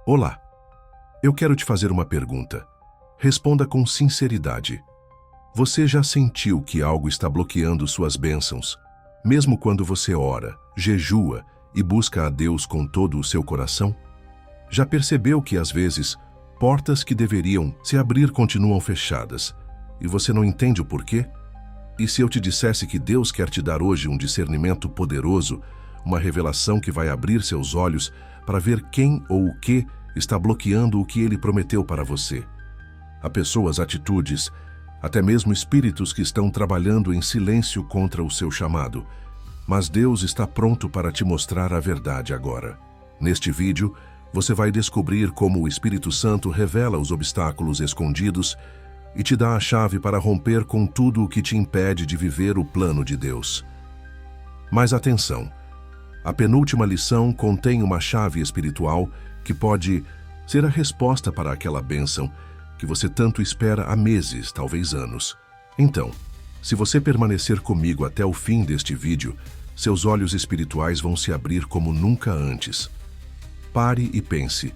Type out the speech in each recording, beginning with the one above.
Olá, eu quero te fazer uma pergunta. Responda com sinceridade. Você já sentiu que algo está bloqueando suas bênçãos, mesmo quando você ora, jejua e busca a Deus com todo o seu coração? Já percebeu que, às vezes, portas que deveriam se abrir continuam fechadas e você não entende o porquê? E se eu te dissesse que Deus quer te dar hoje um discernimento poderoso, uma revelação que vai abrir seus olhos para ver quem ou o que está bloqueando o que Ele prometeu para você? Há pessoas, atitudes, até mesmo espíritos que estão trabalhando em silêncio contra o seu chamado. Mas Deus está pronto para te mostrar a verdade agora. Neste vídeo, você vai descobrir como o Espírito Santo revela os obstáculos escondidos e te dá a chave para romper com tudo o que te impede de viver o plano de Deus. Mas atenção! A penúltima lição contém uma chave espiritual que pode ser a resposta para aquela bênção que você tanto espera há meses, talvez anos. Então, se você permanecer comigo até o fim deste vídeo, seus olhos espirituais vão se abrir como nunca antes. Pare e pense.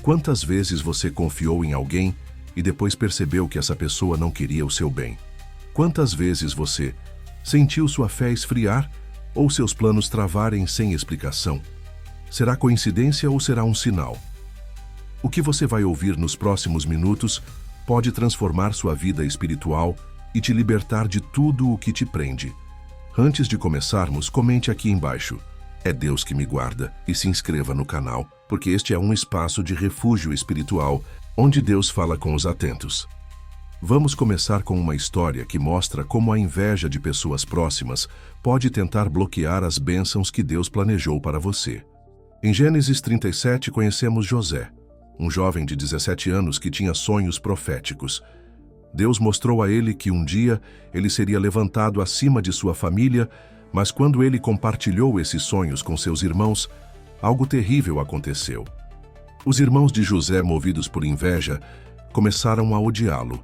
Quantas vezes você confiou em alguém e depois percebeu que essa pessoa não queria o seu bem? Quantas vezes você sentiu sua fé esfriar ou seus planos travarem sem explicação? Será coincidência ou será um sinal? O que você vai ouvir nos próximos minutos pode transformar sua vida espiritual e te libertar de tudo o que te prende. Antes de começarmos, comente aqui embaixo: é Deus que me guarda, e se inscreva no canal, porque este é um espaço de refúgio espiritual, onde Deus fala com os atentos. Vamos começar com uma história que mostra como a inveja de pessoas próximas pode tentar bloquear as bênçãos que Deus planejou para você. Em Gênesis 37 conhecemos José, um jovem de 17 anos que tinha sonhos proféticos. Deus mostrou a ele que um dia ele seria levantado acima de sua família, mas quando ele compartilhou esses sonhos com seus irmãos, algo terrível aconteceu. Os irmãos de José, movidos por inveja, começaram a odiá-lo.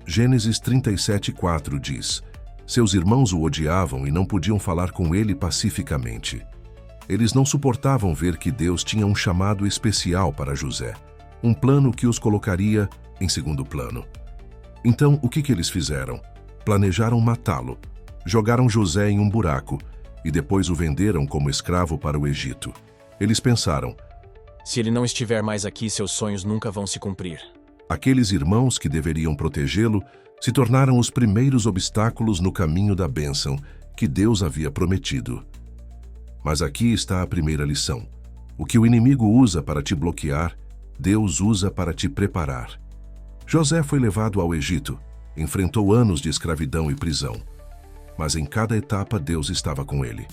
Gênesis 37:4 diz: seus irmãos o odiavam e não podiam falar com ele pacificamente. Eles não suportavam ver que Deus tinha um chamado especial para José, um plano que os colocaria em segundo plano. Então, o que eles fizeram? Planejaram matá-lo, jogaram José em um buraco e depois o venderam como escravo para o Egito. Eles pensaram: se ele não estiver mais aqui, seus sonhos nunca vão se cumprir. Aqueles irmãos que deveriam protegê-lo se tornaram os primeiros obstáculos no caminho da bênção que Deus havia prometido. Mas aqui está a primeira lição. O que o inimigo usa para te bloquear, Deus usa para te preparar. José foi levado ao Egito, enfrentou anos de escravidão e prisão. Mas em cada etapa Deus estava com ele.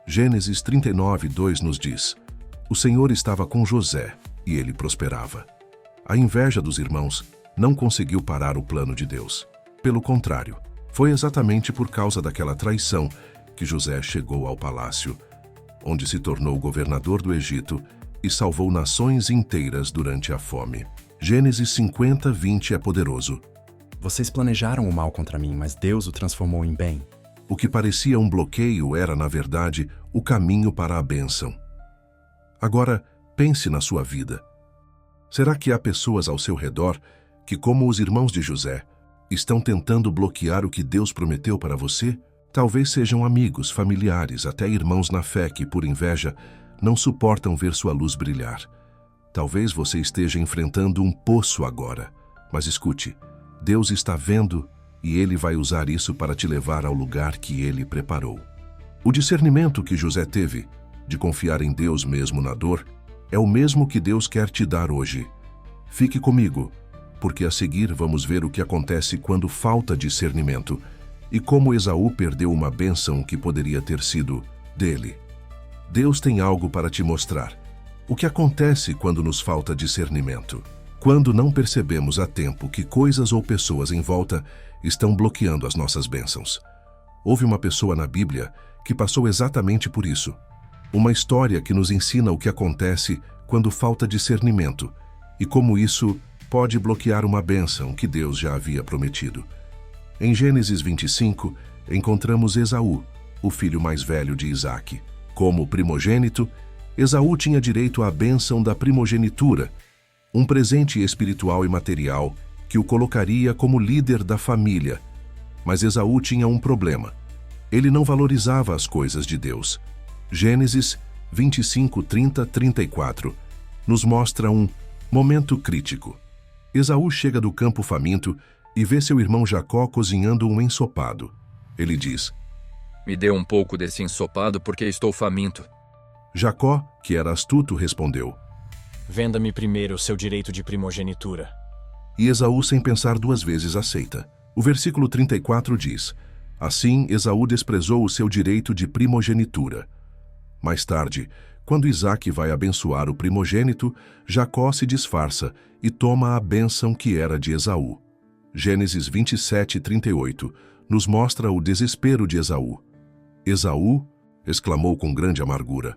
Gênesis 39:2 nos diz: o Senhor estava com José e ele prosperava. A inveja dos irmãos não conseguiu parar o plano de Deus. Pelo contrário, foi exatamente por causa daquela traição que José chegou ao palácio, onde se tornou governador do Egito e salvou nações inteiras durante a fome. Gênesis 50:20 é poderoso. Vocês planejaram o mal contra mim, mas Deus o transformou em bem. O que parecia um bloqueio era, na verdade, o caminho para a bênção. Agora, pense na sua vida. Será que há pessoas ao seu redor que, como os irmãos de José, estão tentando bloquear o que Deus prometeu para você? Talvez sejam amigos, familiares, até irmãos na fé que, por inveja, não suportam ver sua luz brilhar. Talvez você esteja enfrentando um poço agora, mas escute, Deus está vendo e Ele vai usar isso para te levar ao lugar que Ele preparou. O discernimento que José teve, de confiar em Deus mesmo na dor, é o mesmo que Deus quer te dar hoje. Fique comigo, porque a seguir vamos ver o que acontece quando falta discernimento e como Esaú perdeu uma bênção que poderia ter sido dele. Deus tem algo para te mostrar. O que acontece quando nos falta discernimento? Quando não percebemos a tempo que coisas ou pessoas em volta estão bloqueando as nossas bênçãos. Houve uma pessoa na Bíblia que passou exatamente por isso. Uma história que nos ensina o que acontece quando falta discernimento e como isso pode bloquear uma bênção que Deus já havia prometido. Em Gênesis 25, encontramos Esaú, o filho mais velho de Isaque. Como primogênito, Esaú tinha direito à bênção da primogenitura, um presente espiritual e material que o colocaria como líder da família. Mas Esaú tinha um problema. Ele não valorizava as coisas de Deus. Gênesis 25, 30, 34 nos mostra um momento crítico. Esaú chega do campo faminto e vê seu irmão Jacó cozinhando um ensopado. Ele diz: Me dê um pouco desse ensopado porque estou faminto. Jacó, que era astuto, respondeu. Venda-me primeiro o seu direito de primogenitura. E Esaú, sem pensar duas vezes, aceita. O versículo 34 diz: Assim Esaú desprezou o seu direito de primogenitura. Mais tarde, quando Isaque vai abençoar o primogênito, Jacó se disfarça e toma a bênção que era de Esaú. Gênesis 27, 38 nos mostra o desespero de Esaú. Esaú exclamou com grande amargura: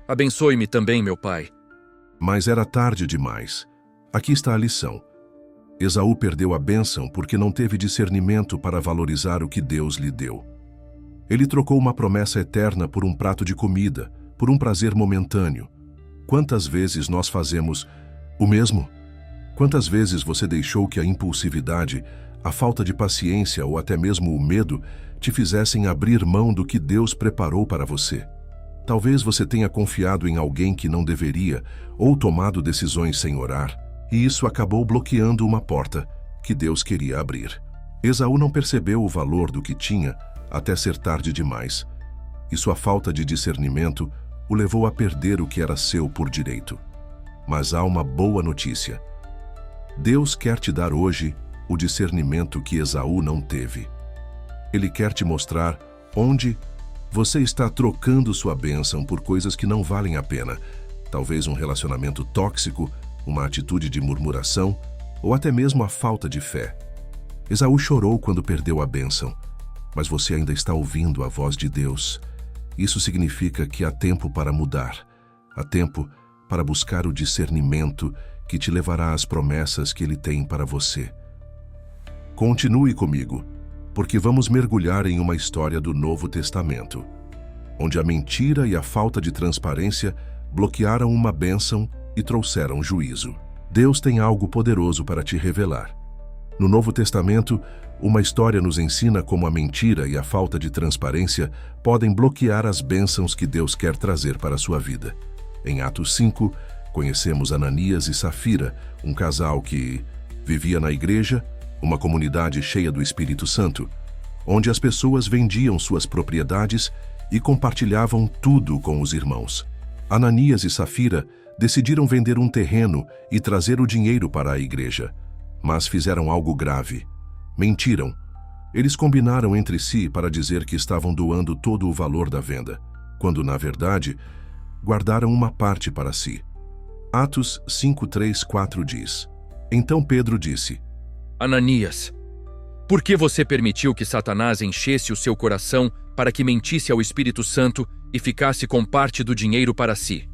Abençoe-me também, meu pai. Mas era tarde demais. Aqui está a lição. Esaú perdeu a bênção porque não teve discernimento para valorizar o que Deus lhe deu. Ele trocou uma promessa eterna por um prato de comida, por um prazer momentâneo. Quantas vezes nós fazemos o mesmo? Quantas vezes você deixou que a impulsividade, a falta de paciência ou até mesmo o medo te fizessem abrir mão do que Deus preparou para você? Talvez você tenha confiado em alguém que não deveria ou tomado decisões sem orar, e isso acabou bloqueando uma porta que Deus queria abrir. Esaú não percebeu o valor do que tinha até ser tarde demais, e sua falta de discernimento o levou a perder o que era seu por direito. Mas há uma boa notícia. Deus quer te dar hoje o discernimento que Esaú não teve. Ele quer te mostrar onde você está trocando sua bênção por coisas que não valem a pena. Talvez um relacionamento tóxico, uma atitude de murmuração ou até mesmo a falta de fé. Esaú chorou quando perdeu a bênção, mas você ainda está ouvindo a voz de Deus. Isso significa que há tempo para mudar. Há tempo para buscar o discernimento que te levará às promessas que Ele tem para você. Continue comigo, porque vamos mergulhar em uma história do Novo Testamento, onde a mentira e a falta de transparência bloquearam uma bênção e trouxeram juízo. Deus tem algo poderoso para te revelar. No Novo Testamento, uma história nos ensina como a mentira e a falta de transparência podem bloquear as bênçãos que Deus quer trazer para a sua vida. Em Atos 5, conhecemos Ananias e Safira, um casal que vivia na igreja, uma comunidade cheia do Espírito Santo, onde as pessoas vendiam suas propriedades e compartilhavam tudo com os irmãos. Ananias e Safira decidiram vender um terreno e trazer o dinheiro para a igreja, mas fizeram algo grave. Mentiram. Eles combinaram entre si para dizer que estavam doando todo o valor da venda, quando, na verdade, guardaram uma parte para si. Atos 5, 3, 4 diz: Então Pedro disse: Ananias, por que você permitiu que Satanás enchesse o seu coração para que mentisse ao Espírito Santo e ficasse com parte do dinheiro para si?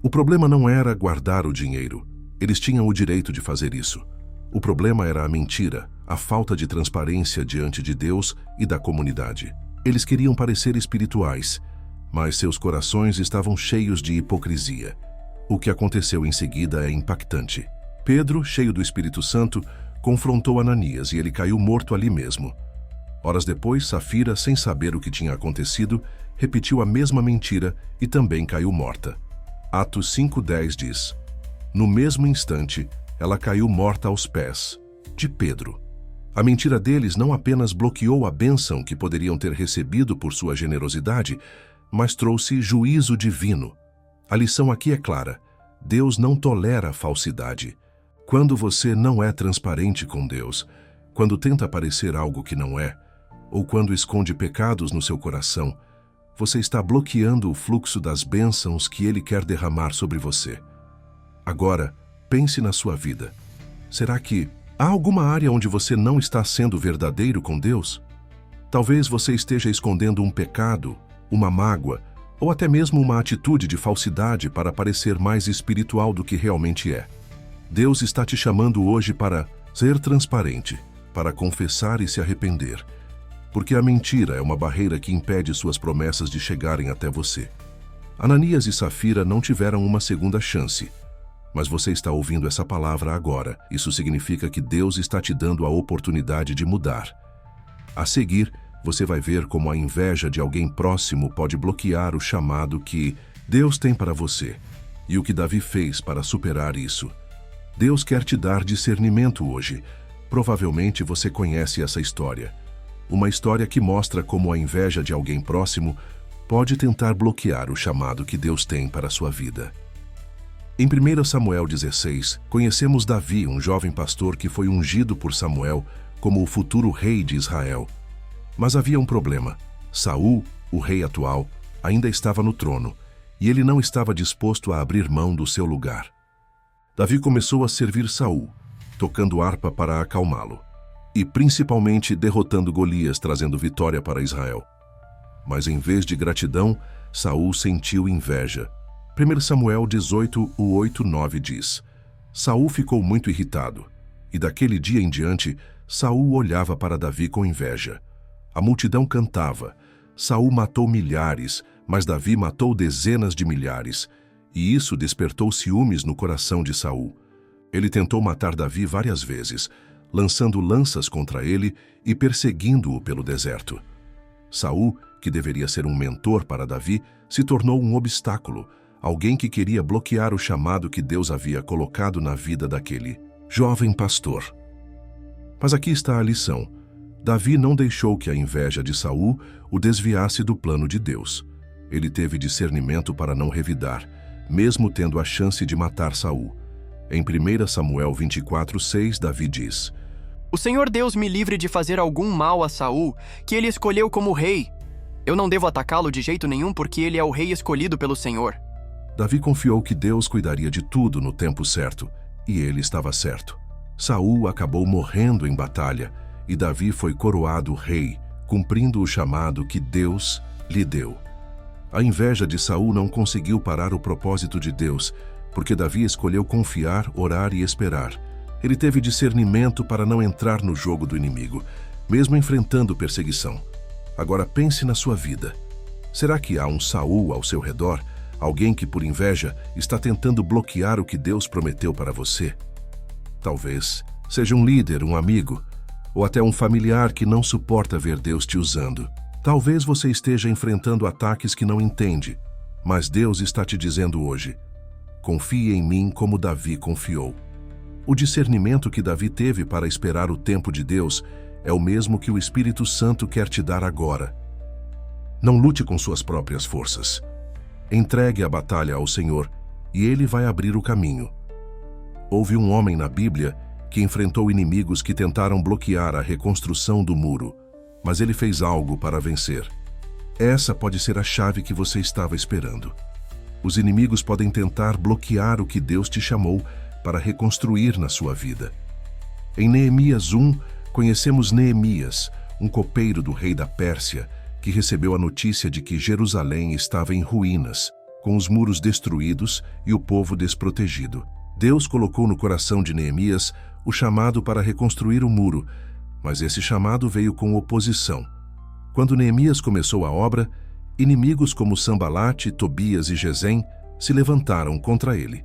O problema não era guardar o dinheiro. Eles tinham o direito de fazer isso. O problema era a mentira, a falta de transparência diante de Deus e da comunidade. Eles queriam parecer espirituais, mas seus corações estavam cheios de hipocrisia. O que aconteceu em seguida é impactante. Pedro, cheio do Espírito Santo, confrontou Ananias e ele caiu morto ali mesmo. Horas depois, Safira, sem saber o que tinha acontecido, repetiu a mesma mentira e também caiu morta. Atos 5:10 diz: No mesmo instante, ela caiu morta aos pés de Pedro. A mentira deles não apenas bloqueou a bênção que poderiam ter recebido por sua generosidade, mas trouxe juízo divino. A lição aqui é clara: Deus não tolera falsidade. Quando você não é transparente com Deus, quando tenta parecer algo que não é, ou quando esconde pecados no seu coração, você está bloqueando o fluxo das bênçãos que Ele quer derramar sobre você. Agora, pense na sua vida. Será que há alguma área onde você não está sendo verdadeiro com Deus? Talvez você esteja escondendo um pecado, uma mágoa, ou até mesmo uma atitude de falsidade para parecer mais espiritual do que realmente é. Deus está te chamando hoje para ser transparente, para confessar e se arrepender, porque a mentira é uma barreira que impede suas promessas de chegarem até você. Ananias e Safira não tiveram uma segunda chance. Mas você está ouvindo essa palavra agora. Isso significa que Deus está te dando a oportunidade de mudar. A seguir, você vai ver como a inveja de alguém próximo pode bloquear o chamado que Deus tem para você e o que Davi fez para superar isso. Deus quer te dar discernimento hoje. Provavelmente você conhece essa história. Uma história que mostra como a inveja de alguém próximo pode tentar bloquear o chamado que Deus tem para a sua vida. Em 1 Samuel 16, conhecemos Davi, um jovem pastor que foi ungido por Samuel como o futuro rei de Israel. Mas havia um problema. Saul, o rei atual, ainda estava no trono, e ele não estava disposto a abrir mão do seu lugar. Davi começou a servir Saul, tocando harpa para acalmá-lo, e principalmente derrotando Golias, trazendo vitória para Israel. Mas em vez de gratidão, Saul sentiu inveja. 1 Samuel 18, 8-9 diz: Saul ficou muito irritado, e daquele dia em diante, Saul olhava para Davi com inveja. A multidão cantava: Saul matou milhares, mas Davi matou dezenas de milhares, e isso despertou ciúmes no coração de Saul. Ele tentou matar Davi várias vezes, lançando lanças contra ele e perseguindo-o pelo deserto. Saul, que deveria ser um mentor para Davi, se tornou um obstáculo, alguém que queria bloquear o chamado que Deus havia colocado na vida daquele jovem pastor. Mas aqui está a lição. Davi não deixou que a inveja de Saul o desviasse do plano de Deus. Ele teve discernimento para não revidar, mesmo tendo a chance de matar Saul. Em 1 Samuel 24:6, Davi diz: O Senhor Deus me livre de fazer algum mal a Saul, que ele escolheu como rei. Eu não devo atacá-lo de jeito nenhum porque ele é o rei escolhido pelo Senhor. Davi confiou que Deus cuidaria de tudo no tempo certo, e ele estava certo. Saul acabou morrendo em batalha, e Davi foi coroado rei, cumprindo o chamado que Deus lhe deu. A inveja de Saul não conseguiu parar o propósito de Deus, porque Davi escolheu confiar, orar e esperar. Ele teve discernimento para não entrar no jogo do inimigo, mesmo enfrentando perseguição. Agora pense na sua vida. Será que há um Saul ao seu redor, alguém que por inveja está tentando bloquear o que Deus prometeu para você? Talvez seja um líder, um amigo, ou até um familiar que não suporta ver Deus te usando. Talvez você esteja enfrentando ataques que não entende, mas Deus está te dizendo hoje: confie em mim como Davi confiou. O discernimento que Davi teve para esperar o tempo de Deus é o mesmo que o Espírito Santo quer te dar agora. Não lute com suas próprias forças. Entregue a batalha ao Senhor e Ele vai abrir o caminho. Houve um homem na Bíblia que enfrentou inimigos que tentaram bloquear a reconstrução do muro, mas ele fez algo para vencer. Essa pode ser a chave que você estava esperando. Os inimigos podem tentar bloquear o que Deus te chamou para reconstruir na sua vida. Em Neemias 1, conhecemos Neemias, um copeiro do rei da Pérsia, que recebeu a notícia de que Jerusalém estava em ruínas, com os muros destruídos e o povo desprotegido. Deus colocou no coração de Neemias o chamado para reconstruir o muro, mas esse chamado veio com oposição. Quando Neemias começou a obra, inimigos como Sambalate, Tobias e Gesem se levantaram contra ele.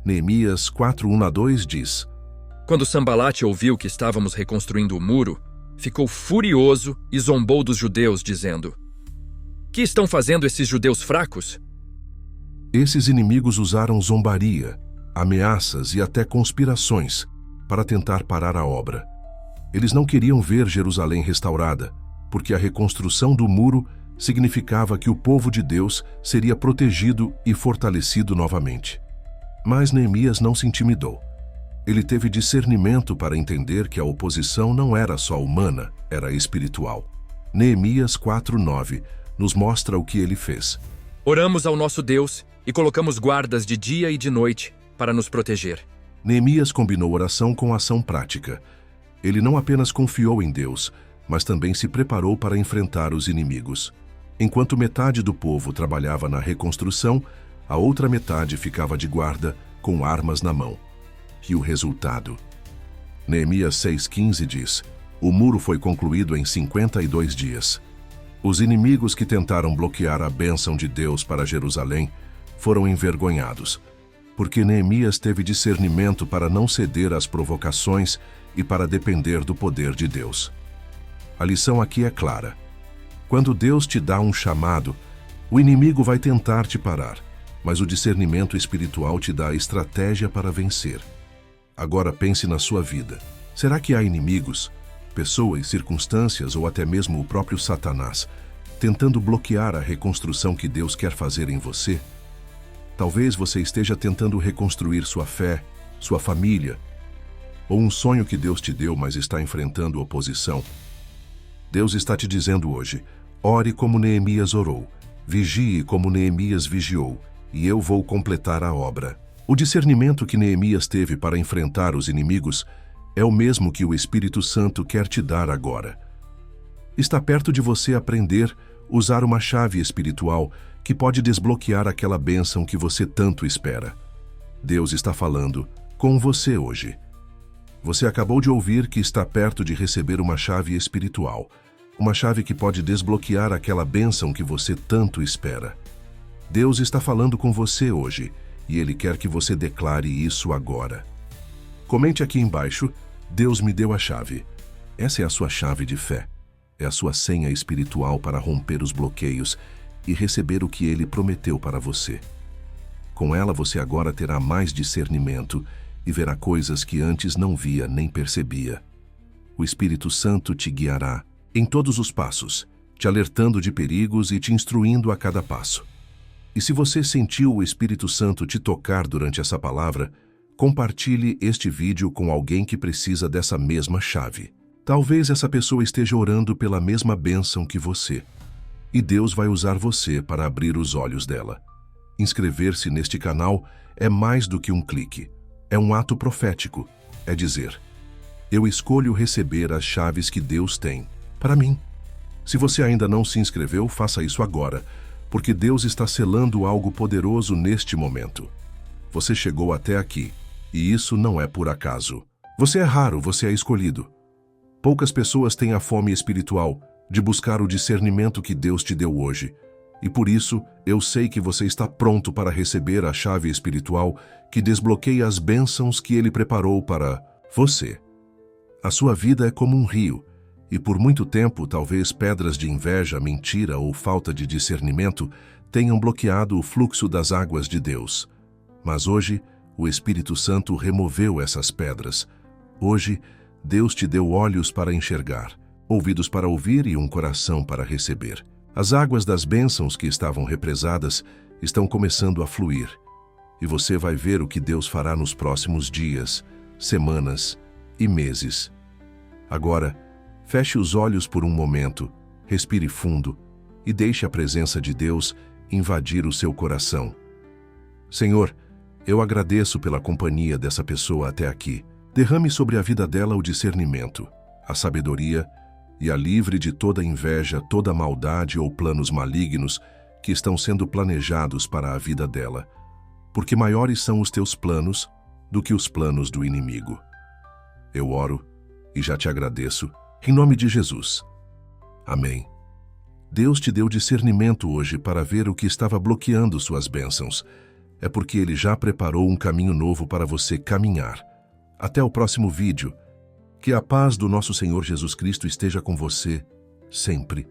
Neemias 4:1-2 diz: Quando Sambalate ouviu que estávamos reconstruindo o muro, ficou furioso e zombou dos judeus, dizendo: Que estão fazendo esses judeus fracos? Esses inimigos usaram zombaria, ameaças e até conspirações para tentar parar a obra. Eles não queriam ver Jerusalém restaurada, porque a reconstrução do muro significava que o povo de Deus seria protegido e fortalecido novamente. Mas Neemias não se intimidou. Ele teve discernimento para entender que a oposição não era só humana, era espiritual. Neemias 4:9 nos mostra o que ele fez. Oramos ao nosso Deus e colocamos guardas de dia e de noite para nos proteger. Neemias combinou oração com ação prática. Ele não apenas confiou em Deus, mas também se preparou para enfrentar os inimigos. Enquanto metade do povo trabalhava na reconstrução, a outra metade ficava de guarda, com armas na mão. E o resultado? Neemias 6:15 diz: O muro foi concluído em 52 dias. Os inimigos que tentaram bloquear a bênção de Deus para Jerusalém foram envergonhados, porque Neemias teve discernimento para não ceder às provocações e para depender do poder de Deus. A lição aqui é clara. Quando Deus te dá um chamado, o inimigo vai tentar te parar, mas o discernimento espiritual te dá a estratégia para vencer. Agora pense na sua vida. Será que há inimigos, pessoas, circunstâncias ou até mesmo o próprio Satanás, tentando bloquear a reconstrução que Deus quer fazer em você? Talvez você esteja tentando reconstruir sua fé, sua família, ou um sonho que Deus te deu, mas está enfrentando oposição. Deus está te dizendo hoje: ore como Neemias orou, vigie como Neemias vigiou, e eu vou completar a obra. O discernimento que Neemias teve para enfrentar os inimigos é o mesmo que o Espírito Santo quer te dar agora. Está perto de você aprender a usar uma chave espiritual que pode desbloquear aquela bênção que você tanto espera. Deus está falando com você hoje. Você acabou de ouvir que está perto de receber uma chave espiritual, uma chave que pode desbloquear aquela bênção que você tanto espera. Deus está falando com você hoje e Ele quer que você declare isso agora. Comente aqui embaixo: Deus me deu a chave. Essa é a sua chave de fé. É a sua senha espiritual para romper os bloqueios e receber o que Ele prometeu para você. Com ela você agora terá mais discernimento e verá coisas que antes não via nem percebia. O Espírito Santo te guiará em todos os passos, te alertando de perigos e te instruindo a cada passo. E se você sentiu o Espírito Santo te tocar durante essa palavra, compartilhe este vídeo com alguém que precisa dessa mesma chave. Talvez essa pessoa esteja orando pela mesma bênção que você, e Deus vai usar você para abrir os olhos dela. Inscrever-se neste canal é mais do que um clique. É um ato profético. É dizer: eu escolho receber as chaves que Deus tem para mim. Se você ainda não se inscreveu, faça isso agora, porque Deus está selando algo poderoso neste momento. Você chegou até aqui, e isso não é por acaso. Você é raro, você é escolhido. Poucas pessoas têm a fome espiritual de buscar o discernimento que Deus te deu hoje. E por isso, eu sei que você está pronto para receber a chave espiritual que desbloqueia as bênçãos que Ele preparou para você. A sua vida é como um rio, e por muito tempo, talvez pedras de inveja, mentira ou falta de discernimento tenham bloqueado o fluxo das águas de Deus. Mas hoje, o Espírito Santo removeu essas pedras. Hoje, Deus te deu olhos para enxergar, ouvidos para ouvir e um coração para receber. As águas das bênçãos que estavam represadas estão começando a fluir, e você vai ver o que Deus fará nos próximos dias, semanas e meses. Agora, feche os olhos por um momento, respire fundo e deixe a presença de Deus invadir o seu coração. Senhor, eu agradeço pela companhia dessa pessoa até aqui. Derrame sobre a vida dela o discernimento, a sabedoria e a livre de toda inveja, toda maldade ou planos malignos que estão sendo planejados para a vida dela, porque maiores são os teus planos do que os planos do inimigo. Eu oro e já te agradeço, em nome de Jesus. Amém. Deus te deu discernimento hoje para ver o que estava bloqueando suas bênçãos. É porque Ele já preparou um caminho novo para você caminhar. Até o próximo vídeo. Que a paz do nosso Senhor Jesus Cristo esteja com você sempre.